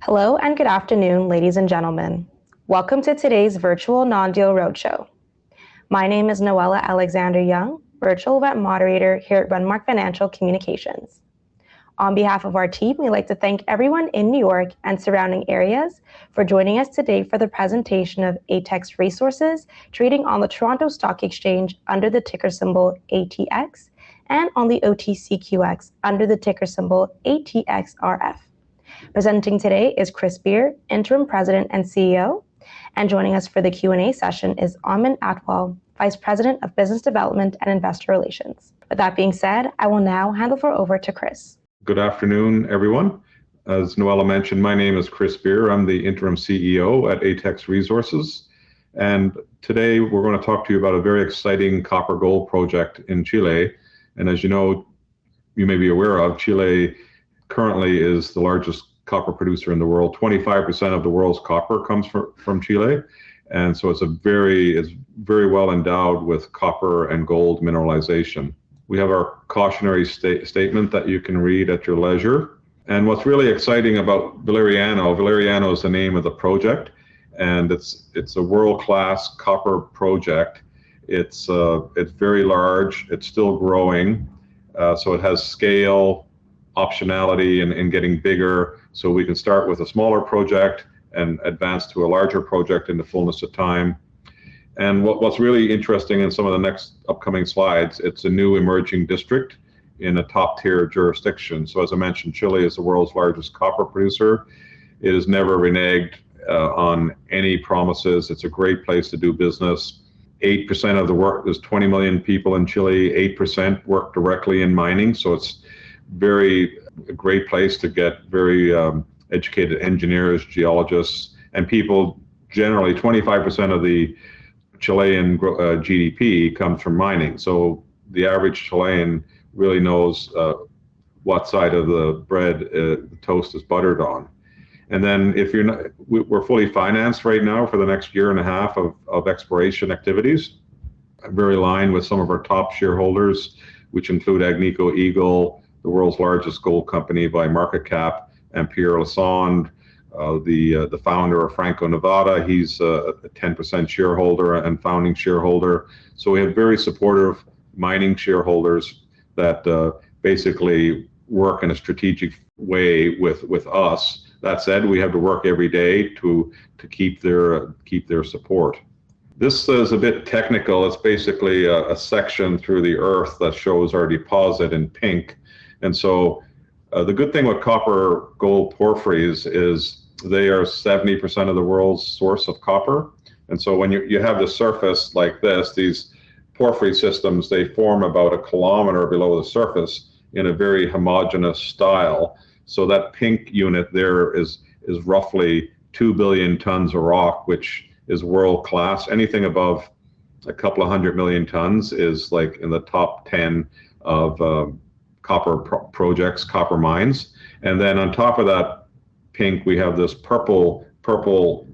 Hello and good afternoon, ladies and gentlemen. Welcome to today's Virtual Non-Deal Roadshow. My name is Noella Alexander-Young, Virtual Event Moderator here at Renmark Financial Communications. On behalf of our team, we'd like to thank everyone in New York and surrounding areas for joining us today for the presentation of ATEX Resources, trading on the Toronto Stock Exchange under the ticker symbol ATX, and on the OTCQX under the ticker symbol ATXRF. Presenting today is Chris Beer, Interim President and CEO, and joining us for the Q&A session is Aman Atwal, Vice President of Business Development and Investor Relations. With that being said, I will now hand the floor over to Chris. Good afternoon, everyone. As Noella mentioned, my name is Chris Beer. I'm the Interim CEO at ATEX Resources. And today we're going to talk to you about a very exciting copper-gold project in Chile. And as you know, you may be aware of, Chile currently is the largest copper producer in the world. 25% of the world's copper comes from Chile. And so it's very well endowed with copper and gold mineralization. We have our cautionary statement that you can read at your leisure. And what's really exciting about Valeriano is the name of the project, and it's a world-class copper project. It's very large. It's still growing, so it has scale, optionality, and getting bigger. So we can start with a smaller project and advance to a larger project in the fullness of time. And what's really interesting in some of the next upcoming slides, it's a new emerging district in a top-tier jurisdiction. So as I mentioned, Chile is the world's largest copper producer. It has never reneged on any promises. It's a great place to do business. 8% of the work, there's 20 million people in Chile, 8% work directly in mining. So it's a great place to get very educated engineers, geologists, and people. Generally, 25% of the Chilean GDP comes from mining. So the average Chilean really knows what side of the bread the toast is buttered on. And then if you're not, we're fully financed right now for the next year and a half of exploration activities. I'm very aligned with some of our top shareholders, which include Agnico Eagle, the world's largest gold company by market cap, and Pierre Lassonde, the founder of Franco-Nevada. He's a 10% shareholder and founding shareholder. So we have very supportive mining shareholders that basically work in a strategic way with us. That said, we have to work every day to keep their support. This is a bit technical. It's basically a section through the earth that shows our deposit in pink. And so the good thing with copper gold porphyries is they are 70% of the world's source of copper. And so when you have the surface like this, these porphyry systems, they form about 1 kilometer below the surface in a very homogeneous style. So that pink unit there is roughly 2 billion tons of rock, which is world class. Anything above a couple of 100 million tons is like in the top 10 of copper projects, copper mines. And then on top of that pink, we have this purple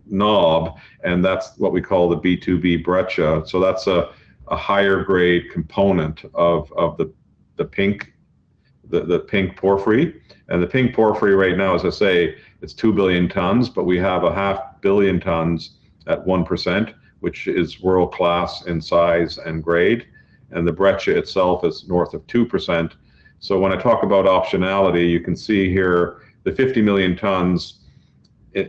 knob, and that's what we call the B2B breccia. So that's a higher grade component of the pink porphyry. And the pink porphyry right now, as I say, it's 2 billion tons, but we have 500 million tons at 1%, which is world class in size and grade. And the breccia itself is north of 2%. So when I talk about optionality, you can see here the 50 million tons.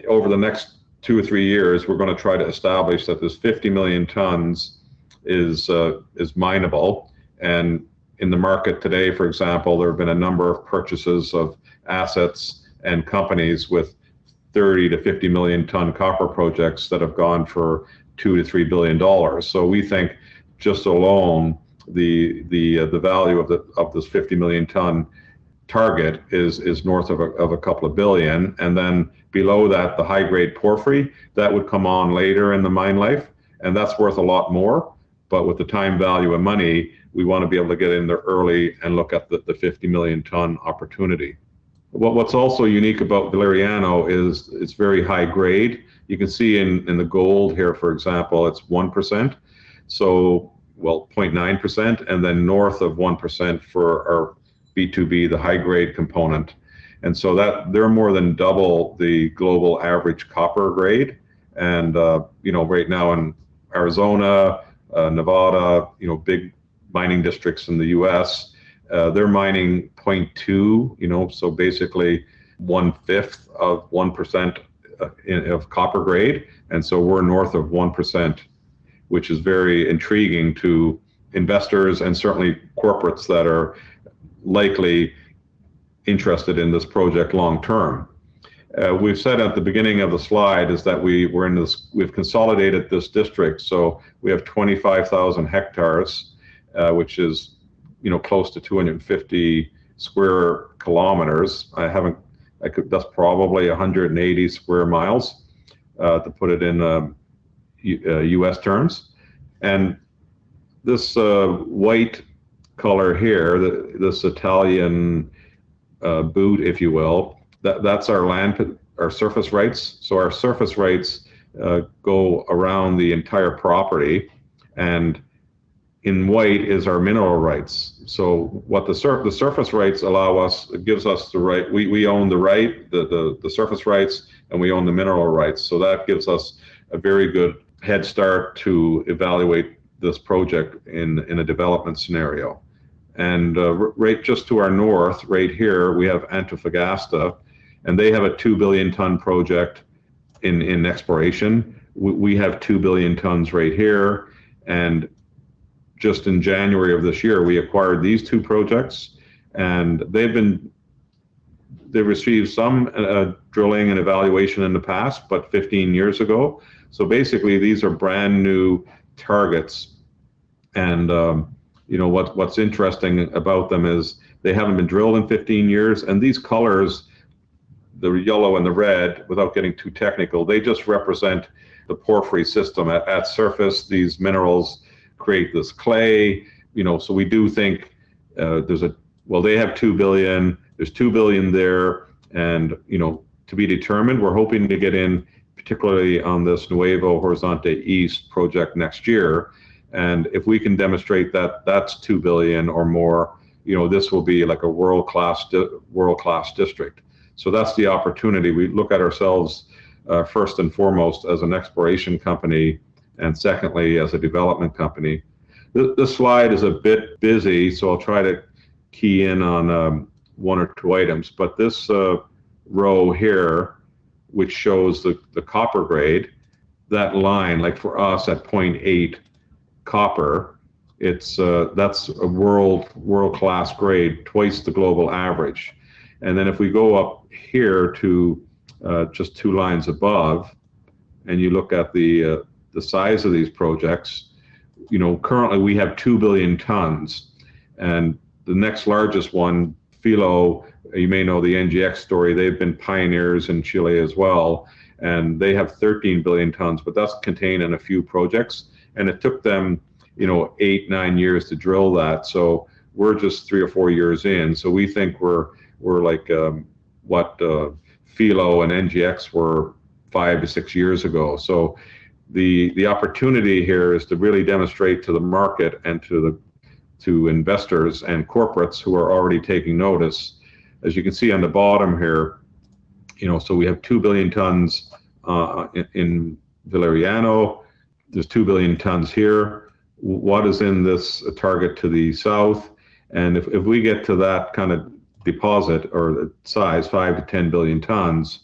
Over the next 2 or 3 years, we're going to try to establish that this 50 million tons is mineable. And in the market today, for example, there have been a number of purchases of assets and companies with 30 to 50 million ton copper projects that have gone for $2 to $3 billion. So we think just alone the value of this 50 million ton target is north of a couple of billion. And then below that, the high grade porphyry that would come on later in the mine life, and that's worth a lot more. But with the time value of money, we want to be able to get in there early and look at the 50 million ton opportunity. What's also unique about Valeriano is it's very high grade. You can see in the gold here, for example, it's 1%. So, well, 0.9%, and then north of 1% for our B2B, the high grade component. And so that they're more than double the global average copper grade. And, right now in Arizona, Nevada, big mining districts in the US, they're mining 0.2, so basically 1/5 of 1% of copper grade. And so we're north of 1%, which is very intriguing to investors and certainly corporates that are likely interested in this project long term. We've said at the beginning of the slide is that we've consolidated this district. So we have 25,000 hectares, which is close to 250 square kilometers. That's probably 180 square miles, to put it in US terms. And this white color here, this Italian boot, if you will, that's our surface rights. So our surface rights go around the entire property, and in white is our mineral rights. So what the surface rights allow us, it gives us the right, we own the right, the surface rights, and we own the mineral rights. So that gives us a very good head start to evaluate this project in a development scenario. And right just to our north, right here, we have Antofagasta, and they have a 2 billion ton project in exploration. We have 2 billion tons right here, and just in January of this year, we acquired these two projects, and they've received some drilling and evaluation in the past, but 15 years ago. So basically, these are brand new targets, and what's interesting about them is they haven't been drilled in 15 years, and these colors, the yellow and the red, without getting too technical, they just represent the porphyry system. At surface, these minerals create this clay, so we do think they have 2 billion, there's 2 billion there, and, to be determined. We're hoping to get in, particularly on this Nuevo Horizonte East project next year. And if we can demonstrate that that's 2 billion or more, this will be like a world-class district. So that's the opportunity. We look at ourselves first and foremost as an exploration company, and secondly as a development company. This slide is a bit busy, so I'll try to key in on one or two items. But this row here, which shows the copper grade, that line, like for us at 0.8 copper, that's a world-class grade, twice the global average. And then if we go up here to just two lines above, and you look at the size of these projects, currently we have 2 billion tons, and the next largest one, Filo, you may know the NGX story. They've been pioneers in Chile as well, and they have 13 billion tons, but that's contained in a few projects, and it took them 8-9 years to drill that. So we're just 3 or 4 years in. So we think we're like what Filo and NGX were 5 to 6 years ago. So the opportunity here is to really demonstrate to the market and to investors and corporates who are already taking notice. As you can see on the bottom here, so we have 2 billion tons in Valeriano. There's 2 billion tons here. What is in this target to the south? And if we get to that kind of deposit or size, 5 to 10 billion tons,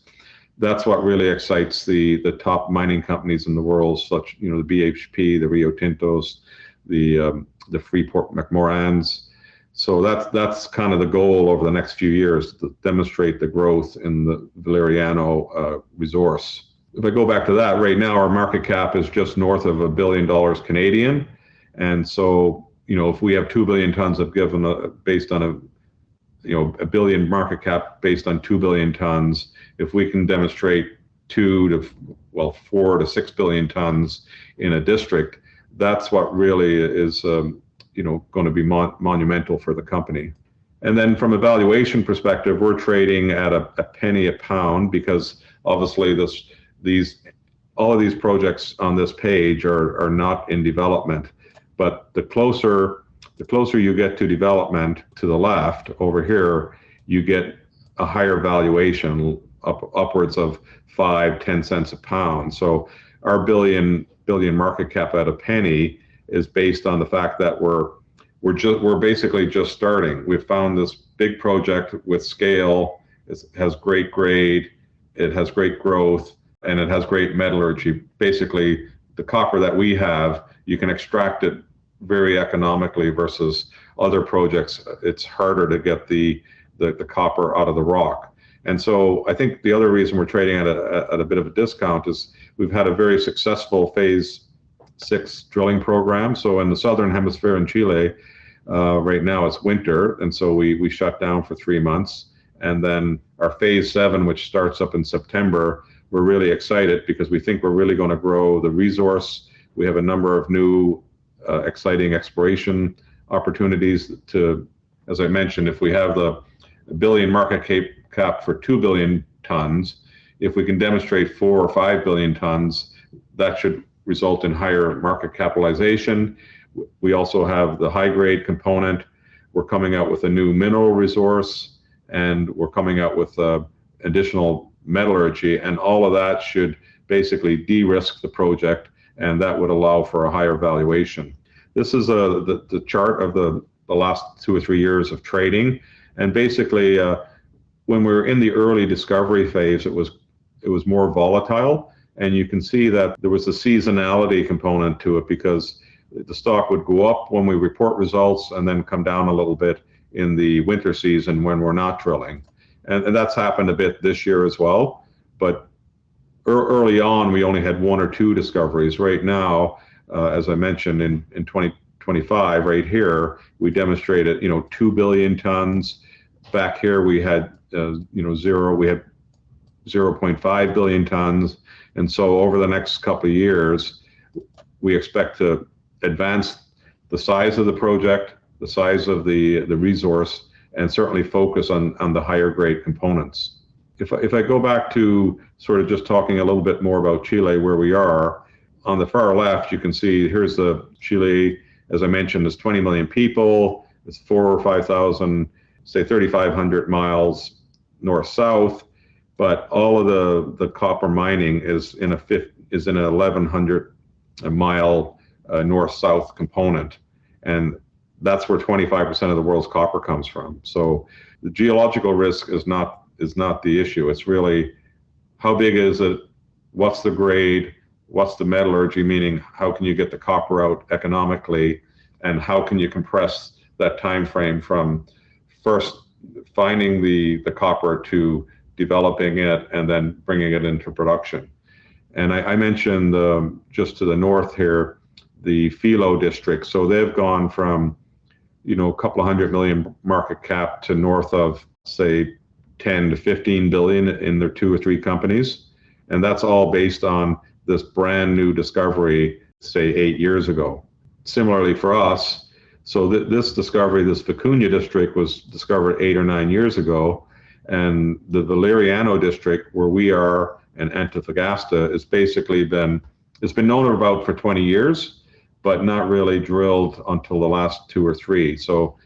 that's what really excites the top mining companies in the world, such the BHP, the Rio Tintos, the Freeport McMorans. So that's kind of the goal over the next few years, to demonstrate the growth in the Valeriano resource. If I go back to that, right now our market cap is just north of $1 billion Canadian, and so if we have 2 billion tons based on a billion market cap based on 2 billion tons, if we can demonstrate 4 to 6 billion tons in a district, that's what really is going to be monumental for the company. And then from a valuation perspective, we're trading at a penny a pound, because obviously all of these projects on this page are not in development. But the closer you get to development, to the left over here, you get a higher valuation, upwards of 5-10 cents a pound. So our billion market cap at a penny is based on the fact that we're basically just starting. We've found this big project with scale. It has great grade, it has great growth, and it has great metallurgy. Basically, the copper that we have, you can extract it very economically versus other projects. It's harder to get the copper out of the rock. And so I think the other reason we're trading at a bit of a discount is we've had a very successful phase 6 drilling program. So in the southern hemisphere in Chile, right now it's winter, and so we shut down for 3 months. And then our phase 7, which starts up in September, we're really excited because we think we're really going to grow the resource. We have a number of new exciting exploration opportunities to, as I mentioned, if we have the billion market cap for 2 billion tons, if we can demonstrate 4 or 5 billion tons, that should result in higher market capitalization. We also have the high grade component. We're coming out with a new mineral resource, and we're coming out with additional metallurgy, and all of that should basically de-risk the project, and that would allow for a higher valuation. This is the chart of the last 2 or 3 years of trading, and basically when we were in the early discovery phase, it was more volatile, and you can see that there was a seasonality component to it because the stock would go up when we report results and then come down a little bit in the winter season when we're not drilling. And that's happened a bit this year as well. But early on, we only had 1 or 2 discoveries. Right now, as I mentioned, in 2025, right here, we demonstrated 2 billion tons. Back here, we had 0.5 billion tons. And so over the next couple of years, we expect to advance the size of the project, the size of the resource, and certainly focus on the higher grade components. If I go back to sort of just talking a little bit more about Chile, where we are, on the far left, you can see here's the Chile. As I mentioned, there's 20 million people. It's 4,000 or 5,000, say 3,500 miles north-south. But all of the copper mining is in an 1,100 mile north-south component, and that's where 25% of the world's copper comes from. So the geological risk is not the issue. It's really how big is it, what's the grade, what's the metallurgy, meaning how can you get the copper out economically, and how can you compress that time frame from first finding the copper to developing it and then bringing it into production. And I mentioned just to the north here, the Filo district. So they've gone from a couple of 100 million market cap to north of, say, 10 to 15 billion in their 2 or 3 companies. And that's all based on this brand new discovery, say 8 years ago. Similarly for us, so this discovery, this Vicuña district, was discovered 8 or 9 years ago. And the Valeriano district, where we are, and Antofagasta, has basically it's been known about for 20 years, but not really drilled until the last 2 or 3. So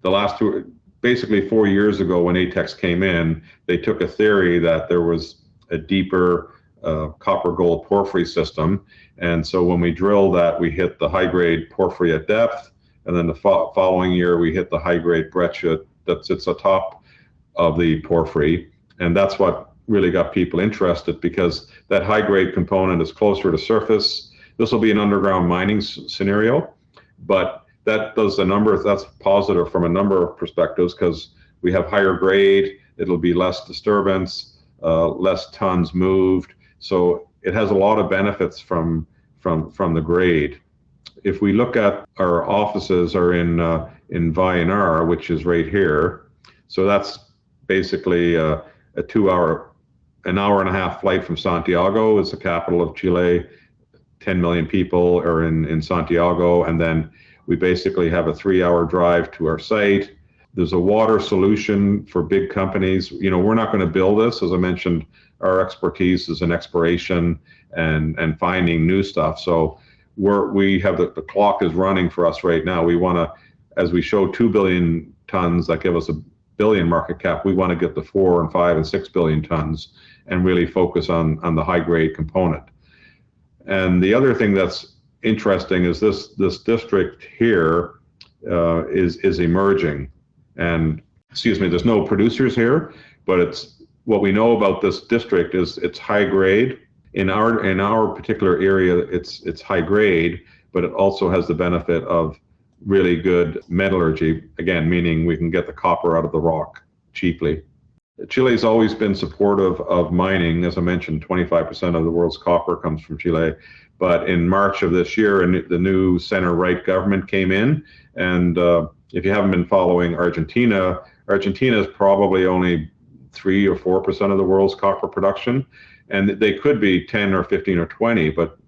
the last 2, basically 4 years ago when ATEX came in, they took a theory that there was a deeper copper gold porphyry system. And so when we drilled that, we hit the high grade porphyry at depth. And then the following year, we hit the high grade breccia that sits atop of the porphyry. And that's what really got people interested, because that high grade component is closer to surface. This will be an underground mining scenario, but that's positive from a number of perspectives, because we have higher grade, it'll be less disturbance, less tons moved. So it has a lot of benefits from the grade. If we look at our offices are in Vallenar, which is right here. So that's basically an hour and a half flight from Santiago. It's the capital of Chile. 10 million people are in Santiago, and then we basically have a 3-hour drive to our site. There's a water solution for big companies. We're not going to build this. As I mentioned, our expertise is in exploration and finding new stuff. So we have the clock is running for us right now. We want to, as we show 2 billion tons, that give us billion market cap. We want to get to 4 and 5 and 6 billion tons and really focus on the high grade component. And the other thing that's interesting is this district here is emerging. And there's no producers here, but it's what we know about this district is it's high grade. In our particular area, it's high grade, but it also has the benefit of really good metallurgy, again, meaning we can get the copper out of the rock cheaply. Chile's always been supportive of mining. As I mentioned, 25% of the world's copper comes from Chile. But in March of this year, the new center-right government came in. And if you haven't been following Argentina is probably only 3 or 4% of the world's copper production. And they could be 10 or 15 or 20, but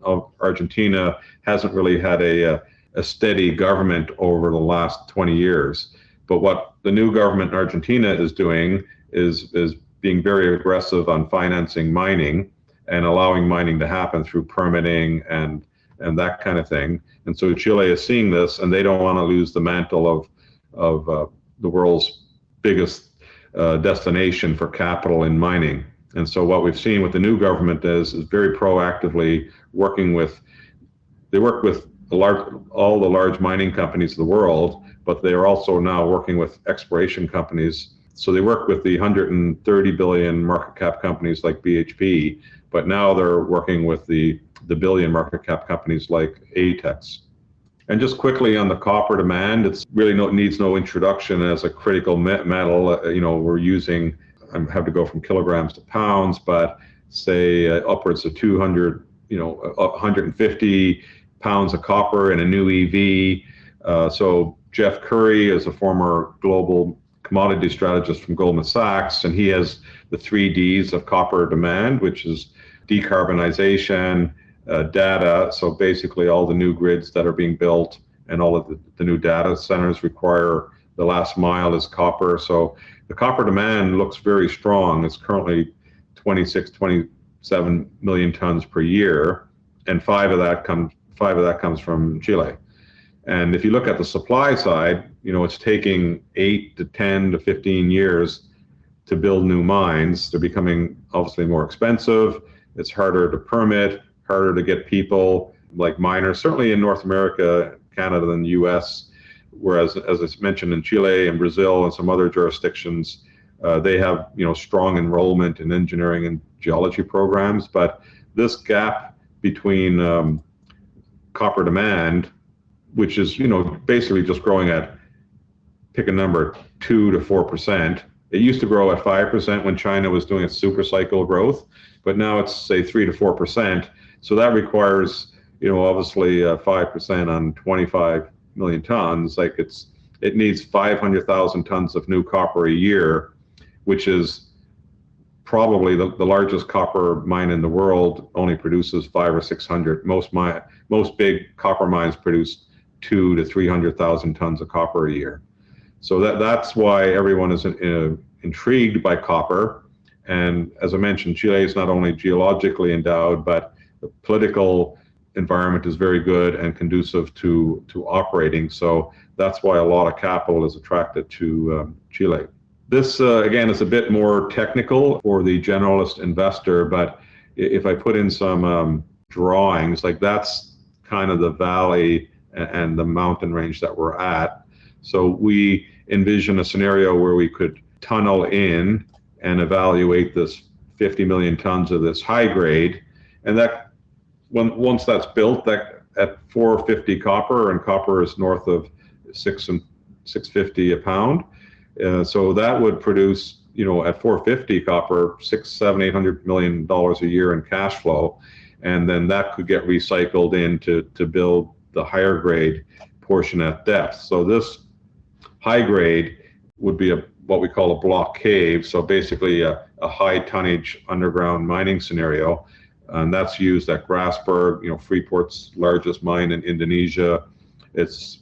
Argentina hasn't really had a steady government over the last 20 years. But what the new government in Argentina is doing is being very aggressive on financing mining and allowing mining to happen through permitting and that kind of thing. And so Chile is seeing this, and they don't want to lose the mantle of the world's biggest destination for capital in mining. And so what we've seen with the new government is very proactively working with, they work with all the large mining companies of the world, but they are also now working with exploration companies. So they work with the 130 billion market cap companies like BHP, but now they're working with the billion market cap companies like ATEX. And just quickly on the copper demand, it's really needs no introduction as a critical metal. We're using, I have to go from kilograms to pounds, but say upwards of 200, 150 pounds of copper in a new EV. So Jeff Curry is a former global commodity strategist from Goldman Sachs, and he has the 3 Ds of copper demand, which is decarbonization, data. So basically all the new grids that are being built and all of the new data centers require the last mile is copper. So the copper demand looks very strong. It's currently 27 million tons per year, and 5 of that comes from Chile. And if you look at the supply side, it's taking 8 to 10 to 15 years to build new mines. They're becoming obviously more expensive. It's harder to permit, harder to get people like miners, certainly in North America, Canada, and the US. Whereas, as I mentioned, in Chile and Brazil and some other jurisdictions, they have strong enrollment in engineering and geology programs. But this gap between copper demand, which is basically just growing at, pick a number, 2 to 4%. It used to grow at 5% when China was doing its super cycle growth, but now it's say 3 to 4%. So that requires obviously 5% on 25 million tons. Like it needs 500,000 tons of new copper a year, which is probably the largest copper mine in the world only produces 500 or 600. Most big copper mines produce 200,000 to 300,000 tons of copper a year. So that's why everyone is intrigued by copper. And as I mentioned, Chile is not only geologically endowed, but the political environment is very good and conducive to operating. So that's why a lot of capital is attracted to Chile. This, again, is a bit more technical for the generalist investor, but if I put in some drawings, like that's kind of the valley and the mountain range that we're at. So we envision a scenario where we could tunnel in and evaluate this 50 million tons of this high grade, and that once that's built, that at 450 copper, and copper is north of $6.50 a pound, so that would produce at 450 copper $600, $700, $800 million a year in cash flow, and then that could get recycled in to build the higher grade portion at depth. So this high grade would be what we call a block cave, so basically a high tonnage underground mining scenario, and that's used at Grasberg, Freeport's largest mine in Indonesia. It's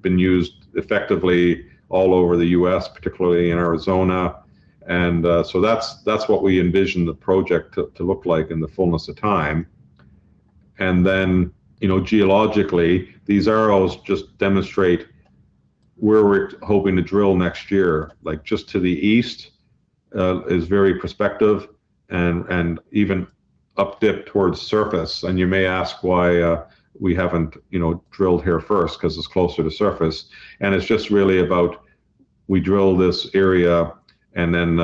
been used effectively all over the US, particularly in Arizona, and so that's what we envision the project to look like in the fullness of time. And then geologically, these arrows just demonstrate where we're hoping to drill next year, like just to the east, is very prospective, and even up dip towards surface. And you may ask why we haven't, drilled here first, because it's closer to surface. And it's just really about, we drill this area, and then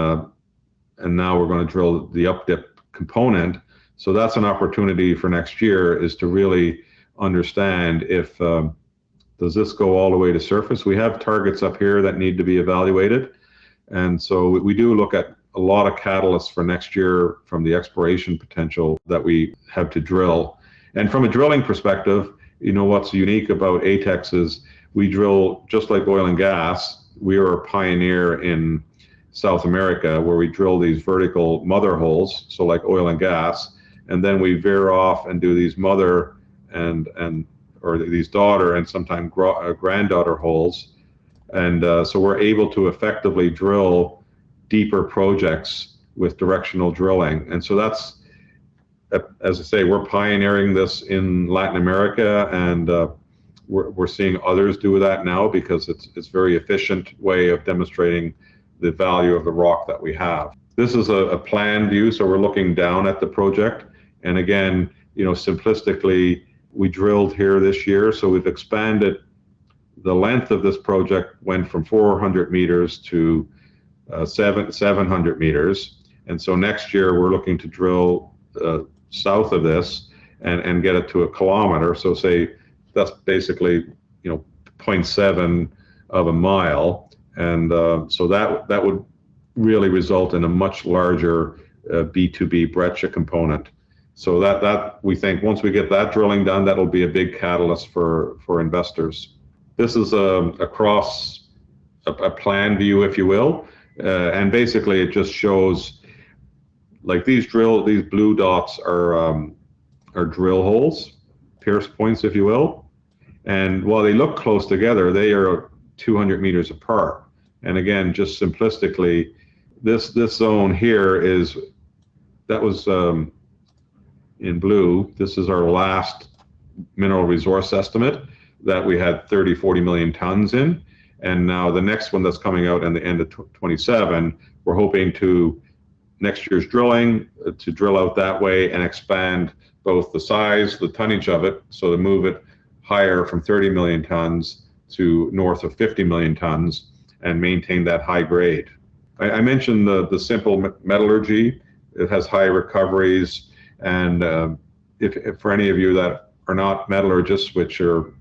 and now we're going to drill the up dip component. So that's an opportunity for next year, is to really understand if does this go all the way to surface. We have targets up here that need to be evaluated, and so we do look at a lot of catalysts for next year from the exploration potential that we have to drill. And from a drilling perspective, what's unique about ATEX is we drill just like oil and gas. We are a pioneer in South America, where we drill these vertical mother holes, so like oil and gas, and then we veer off and do these mother or these daughter and sometimes granddaughter holes. And so we're able to effectively drill deeper projects with directional drilling. And so that's, as I say, we're pioneering this in Latin America, and we're seeing others do that now, because it's very efficient way of demonstrating the value of the rock that we have. This is a plan view, so we're looking down at the project. And again, simplistically, we drilled here this year, so we've expanded. The length of this project went from 400 meters to 700 meters. And so next year we're looking to drill south of this and get it to 1 kilometer. So say that's basically 0.7 of a mile. And so that would really result in a much larger B2B breccia component. So that we think once we get that drilling done, that'll be a big catalyst for investors. This is across a plan view, if you will, and basically it just shows, like these blue dots are drill holes, pierce points, if you will. And while they look close together, they are 200 meters apart. And again, just simplistically, this zone here was in blue. This is our last mineral resource estimate that we had 40 million tons in. And now the next one that's coming out in the end of 27, we're hoping to next year's drilling to drill out that way and expand both the size, the tonnage of it, so to move it higher from 30 million tons to north of 50 million tons and maintain that high grade. I mentioned the simple metallurgy. It has high recoveries. And if for any of you that are not metallurgists, which are,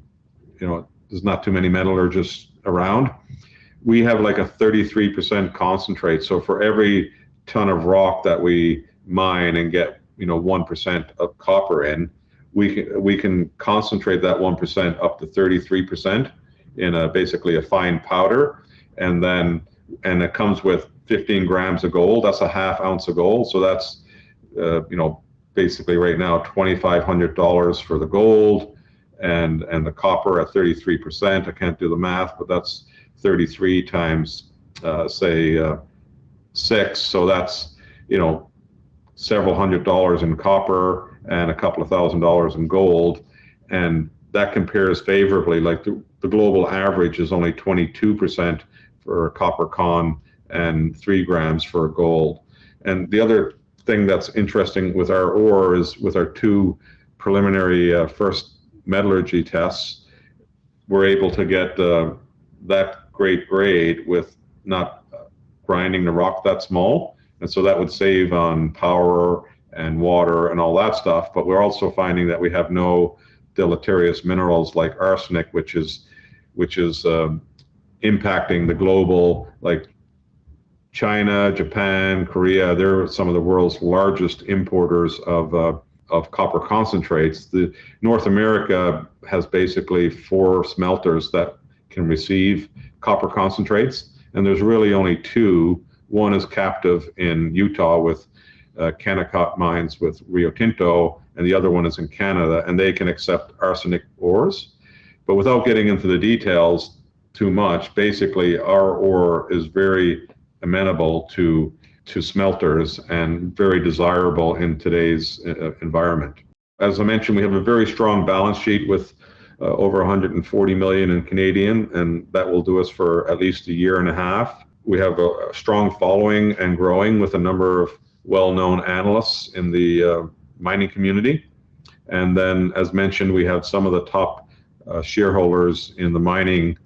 there's not too many metallurgists around, we have like a 33% concentrate. So for every ton of rock that we mine and get 1% of copper in, we can concentrate that 1% up to 33% in basically a fine powder, and it comes with 15 grams of gold. That's a half ounce of gold. So that's basically right now $2,500 for the gold, and the copper at 33%. I can't do the math, but that's 33 times say 6. So that's several $100s in copper and a couple of $1,000s in gold, and that compares favorably. Like the global average is only 22% for copper con and 3 grams for gold. And the other thing that's interesting with our ore is with our 2 preliminary first metallurgy tests, we're able to get that great grade with not grinding the rock that small. And so that would save on power and water and all that stuff. But we're also finding that we have no deleterious minerals like arsenic, which is impacting the global, like China, Japan, Korea. They're some of the world's largest importers of copper concentrates. North America has basically 4 smelters that can receive copper concentrates, and there's really only 2. One is captive in Utah with Kennecott mines with Rio Tinto, and the other one is in Canada, and they can accept arsenic ores. But without getting into the details too much, basically our ore is very amenable to smelters and very desirable in today's environment. As I mentioned, we have a very strong balance sheet with over 140 million in Canadian, and that will do us for at least a year and a half. We have a strong following and growing with a number of well-known analysts in the mining community. And then, as mentioned, we have some of the top shareholders in the mining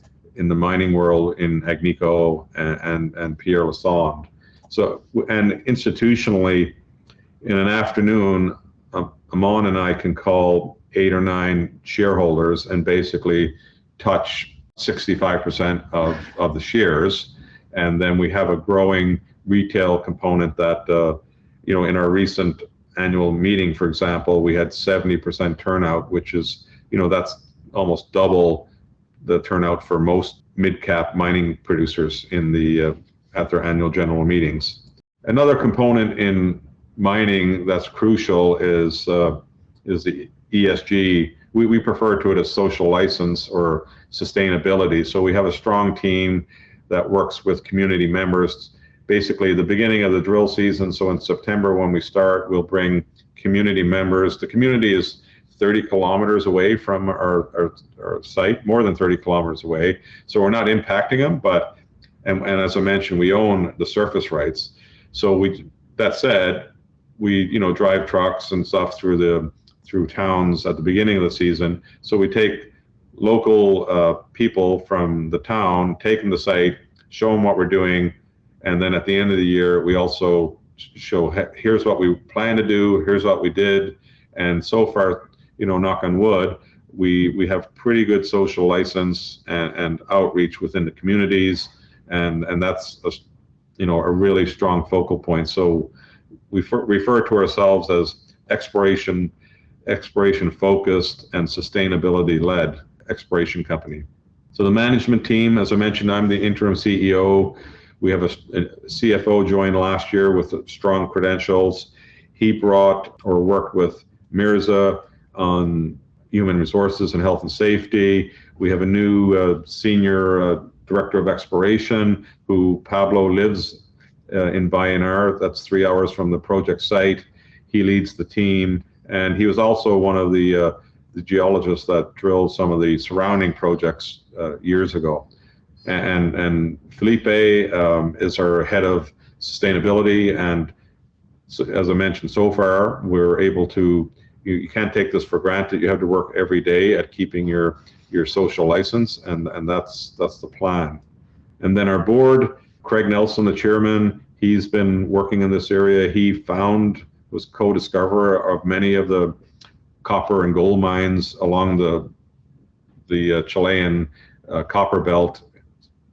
world in Agnico and Pierre Lassonde. So, and institutionally, in an afternoon, Aman and I can call 8 or 9 shareholders and basically touch 65% of the shares. And then we have a growing retail component that, in our recent annual meeting, for example, we had 70% turnout, which is, that's almost double the turnout for most mid-cap mining producers at their annual general meetings. Another component in mining that's crucial is the ESG. We refer to it as social license or sustainability. So we have a strong team that works with community members. Basically, the beginning of the drill season, so in September when we start, we'll bring community members. The community is 30 kilometers away from our site, more than 30 kilometers away. So we're not impacting them, and as I mentioned, we own the surface rights. So that said, we drive trucks and stuff through towns at the beginning of the season. So we take local people from the town, take them to site, show them what we're doing, and then at the end of the year, we also show, here's what we plan to do, here's what we did, and so far, knock on wood, we have pretty good social license and outreach within the communities, and that's a really strong focal point. So we refer to ourselves as exploration focused and sustainability led exploration company. So the management team, as I mentioned, I'm the interim CEO. We have a CFO joined last year with strong credentials. He brought or worked with Mirza on human resources and health and safety. We have a new senior director of exploration who Pablo lives in Vallenar. That's 3 hours from the project site. He leads the team, and he was also one of the geologists that drilled some of the surrounding projects years ago. And Felipe is our head of sustainability, and so, as I mentioned, so far we're able to. You can't take this for granted. You have to work every day at keeping your social license, and that's the plan. And then our board, Craig Nelson, the chairman, he's been working in this area. He was co-discoverer of many of the copper and gold mines along the Chilean copper belt,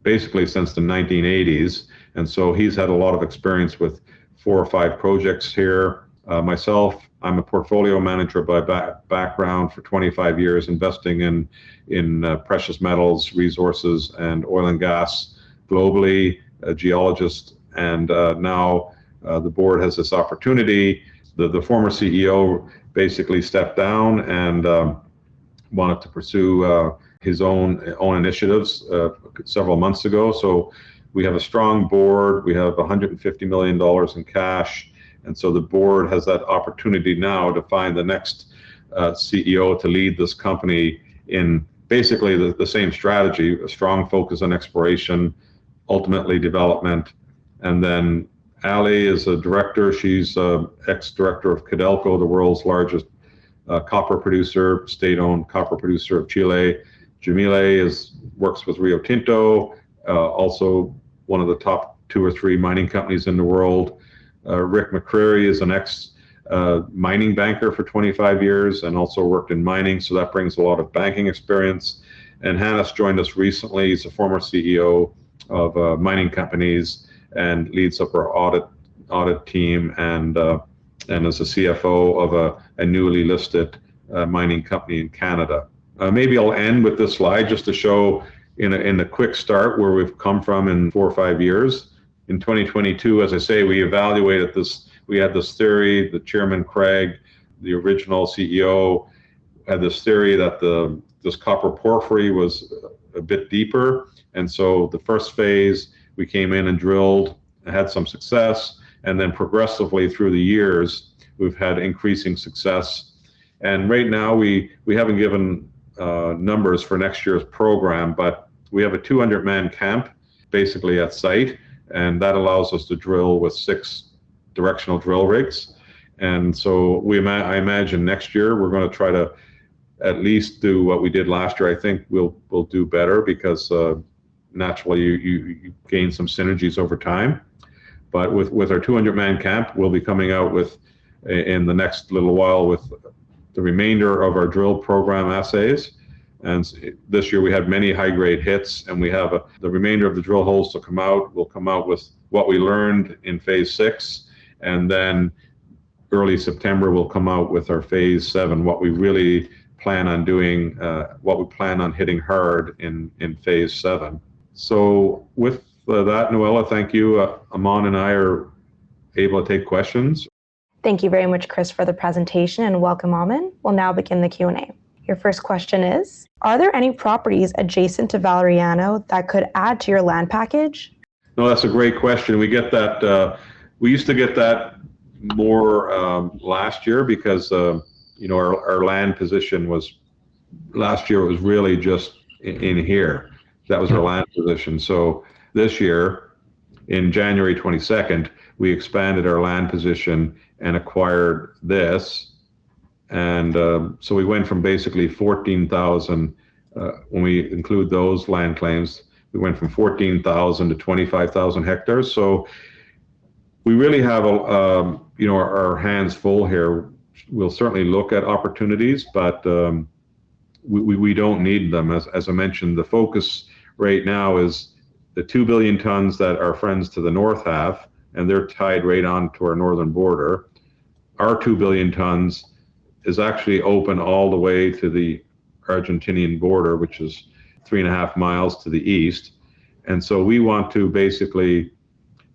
basically since the 1980s. And so he's had a lot of experience with 4 or 5 projects here. Myself, I'm a portfolio manager by background for 25 years, investing in precious metals, resources, and oil and gas globally, a geologist, and now the board has this opportunity. The former CEO basically stepped down and wanted to pursue his own initiatives several months ago. So we have a strong board. We have $150 million in cash. And so the board has that opportunity now to find the next CEO to lead this company in basically the same strategy, a strong focus on exploration, ultimately development. And then Ali is a director. She's ex-director of Codelco, the world's largest copper producer, state-owned copper producer of Chile. Jamile works with Rio Tinto, also one of the top 2 or 3 mining companies in the world. Rick McCreary is an ex-mining banker for 25 years and also worked in mining, so that brings a lot of banking experience. And Hannes joined us recently. He's a former CEO of mining companies and leads up our audit team and is a CFO of a newly listed mining company in Canada. Maybe I'll end with this slide just to show in a quick start where we've come from in 4 or 5 years. In 2022, as I say, we evaluated this. We had this theory, the chairman, Craig, the original CEO, had this theory that this copper porphyry was a bit deeper. And so the first phase, we came in and drilled, had some success, and then progressively through the years, we've had increasing success. And right now, we haven't given numbers for next year's program, but we have a 200-man camp basically at site, and that allows us to drill with 6 directional drill rigs. And so I imagine next year we're going to try to at least do what we did last year. I think we'll do better because naturally you gain some synergies over time. But with our 200-man camp, we'll be coming out with in the next little while with the remainder of our drill program assays. And this year we had many high-grade hits, and we have the remainder of the drill holes to come out. We'll come out with what we learned in phase 6, and then early September we'll come out with our phase 7, what we really plan on doing, what we plan on hitting hard in phase 7. So with that, Noella, thank you. Aman and I are able to take questions. Thank you very much, Chris, for the presentation, and welcome, Aman. We'll now begin the Q&A. Your first question is, are there any properties adjacent to Valeriano that could add to your land package? No, that's a great question. We get that. We used to get that more last year because our land position was last year. It was really just in here. That was our land position. So this year, in January 22nd, we expanded our land position and acquired this. And so we went from basically 14,000, when we include those land claims, we went from 14,000 to 25,000 hectares. So we really have our hands full here. We'll certainly look at opportunities, but we don't need them. As I mentioned, the focus right now is the 2 billion tons that our friends to the north have, and they're tied right on to our northern border. Our 2 billion tons is actually open all the way to the Argentinian border, which is 3.5 miles to the east. And so we want to basically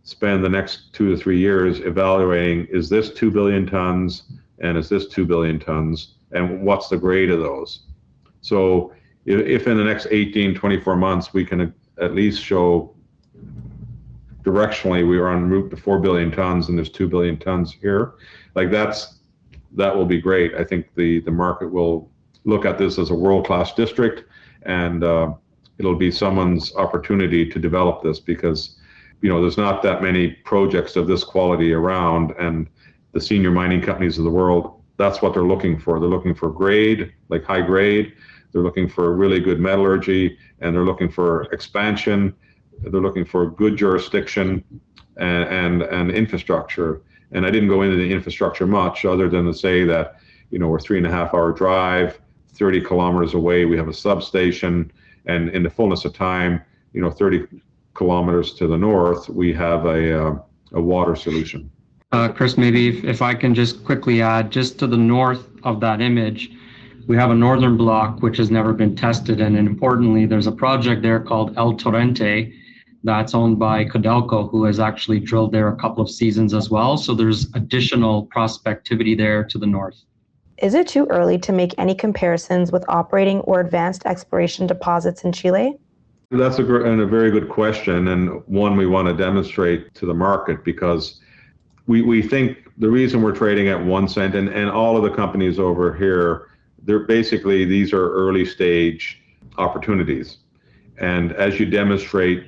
spend the next 2 to 3 years evaluating, is this 2 billion tons and is this 2 billion tons, and what's the grade of those? So if in the next 18, 24 months we can at least show directionally we are en route to 4 billion tons and there's 2 billion tons here, like that will be great. I think the market will look at this as a world-class district, and it'll be someone's opportunity to develop this because there's not that many projects of this quality around, and the senior mining companies of the world, that's what they're looking for. They're looking for grade, like high grade. They're looking for really good metallurgy, and they're looking for expansion. They're looking for good jurisdiction and infrastructure. And I didn't go into the infrastructure much other than to say that, we're 3.5-hour drive, 30 kilometers away, we have a substation, and in the fullness of time, 30 kilometers to the north, we have a water solution. Chris, maybe if I can just quickly add, just to the north of that image, we have a northern block which has never been tested, and importantly, there's a project there called El Torrente that's owned by Codelco, who has actually drilled there a couple of seasons as well. So there's additional prospectivity there to the north. Is it too early to make any comparisons with operating or advanced exploration deposits in Chile? That's a very good question, and one we want to demonstrate to the market, because we think the reason we're trading at 1 cent, and all of the companies over here, they're basically, these are early stage opportunities. And as you demonstrate,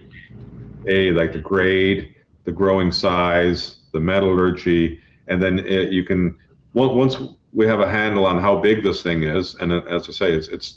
like the grade, the growing size, the metallurgy, and then you can, once we have a handle on how big this thing is, and as I say, it's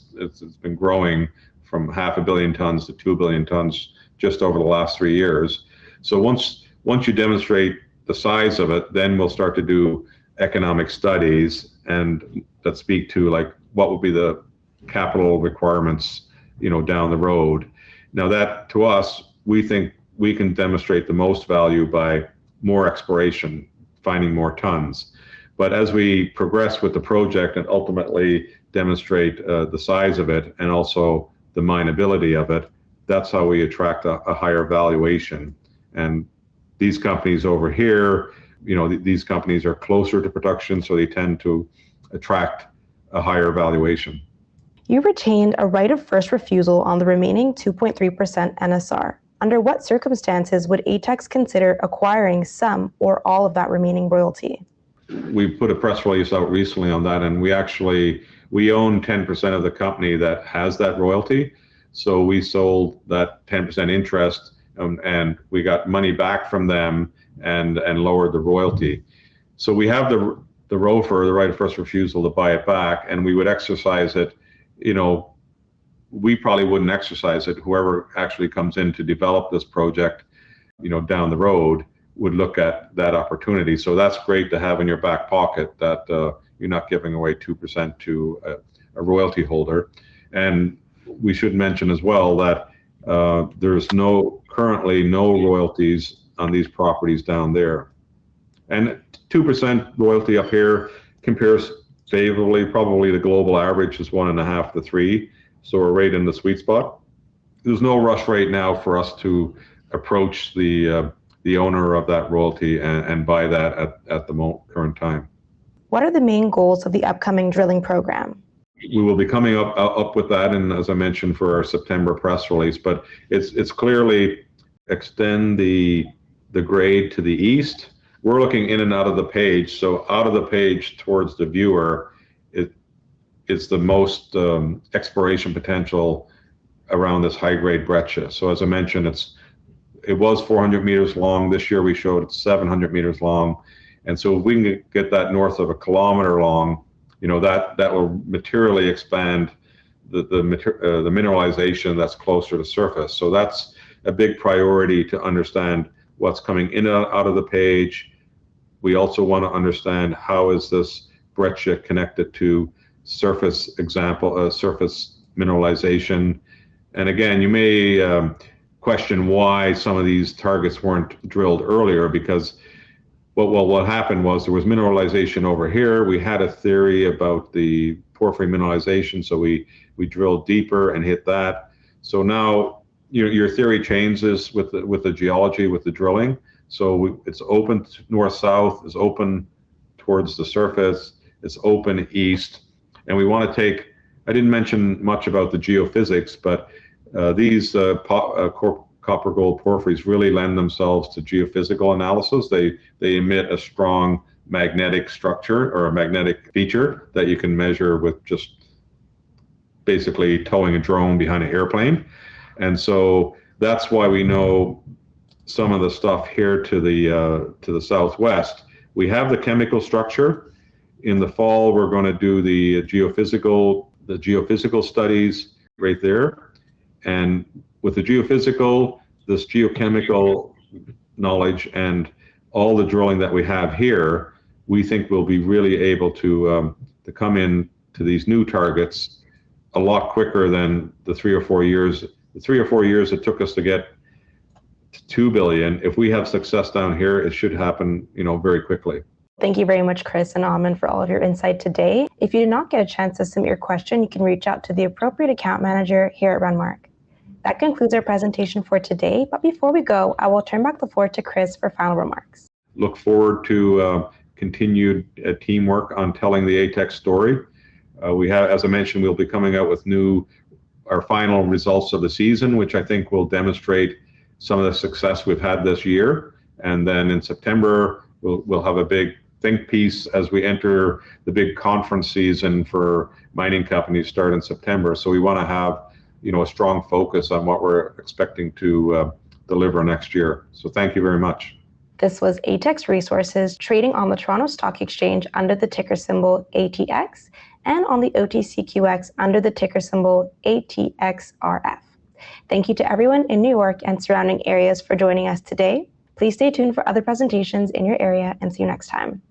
been growing from 500 million tons to 2 billion tons just over the last 3 years. So once you demonstrate the size of it, then we'll start to do economic studies and that speak to like what would be the capital requirements, down the road. Now that, to us, we think we can demonstrate the most value by more exploration, finding more tons. But as we progress with the project and ultimately demonstrate the size of it and also the mineability of it, that's how we attract a higher valuation. And these companies over here, these companies are closer to production, so they tend to attract a higher valuation. You retained a right of first refusal on the remaining 2.3% NSR. Under what circumstances would ATEX consider acquiring some or all of that remaining royalty? we put a press release out recently on that, and we own 10% of the company that has that royalty. So we sold that 10% interest, and we got money back from them and lowered the royalty. So we have the ROFR, the right of first refusal, to buy it back, and we would exercise it. We probably wouldn't exercise it. Whoever actually comes in to develop this project, down the road, would look at that opportunity. So that's great to have in your back pocket, that you're not giving away 2% to a royalty holder. And we should mention as well that there's currently no royalties on these properties down there. And 2% royalty up here compares favorably. Probably the global average is 1.5 to 3. So we're right in the sweet spot. There's no rush right now for us to approach the owner of that royalty and buy that at the current time. What are the main goals of the upcoming drilling program? We will be coming up with that, and as I mentioned, for our September press release. But it's clearly extend the grade to the east. We're looking in and out of the page. So out of the page towards the viewer, it's the most exploration potential around this high-grade breccia. So as I mentioned, it was 400 meters long. This year we showed it's 700 meters long. And so if we can get that north of 1 kilometer long, that will materially expand the mineralization that's closer to surface. So that's a big priority, to understand what's coming in and out of the page. We also want to understand how is this breccia connected to surface mineralization. And again, you may question why some of these targets weren't drilled earlier, because what happened was there was mineralization over here. We had a theory about the porphyry mineralization, so we drilled deeper and hit that. So now your theory changes with the geology, with the drilling. So it's open north-south, it's open towards the surface, it's open east. And we want to take, I didn't mention much about the geophysics, but these copper-gold porphyries really lend themselves to geophysical analysis. They emit a strong magnetic structure, or a magnetic feature, that you can measure with just basically towing a drone behind an airplane. And so that's why we know some of the stuff here to the southwest. We have the chemical structure. In the fall, we're going to do the geophysical studies right there. And with the geophysical, this geochemical knowledge, and all the drilling that we have here, we think we'll be really able to come in to these new targets a lot quicker than the 3 or 4 years. The 3 or 4 years it took us to get to 2 billion. If we have success down here, it should happen, very quickly. Thank you very much, Chris and Aman, for all of your insight today. If you did not get a chance to submit your question, you can reach out to the appropriate account manager here at Renmark. That concludes our presentation for today, but before we go, I will turn back the floor to Chris for final remarks. Look forward to continued teamwork on telling the ATEX story. We have, as I mentioned, we'll be coming out with our final results of the season, which I think will demonstrate some of the success we've had this year. And then in September, we'll have a big think piece as we enter the big conference season for mining companies start in September. So we want to have, a strong focus on what we're expecting to deliver next year. So thank you very much. This was ATEX Resources, trading on the Toronto Stock Exchange under the ticker symbol ATX, and on the OTCQX under the ticker symbol ATXRF. Thank you to everyone in New York and surrounding areas for joining us today. Please stay tuned for other presentations in your area, and see you next time.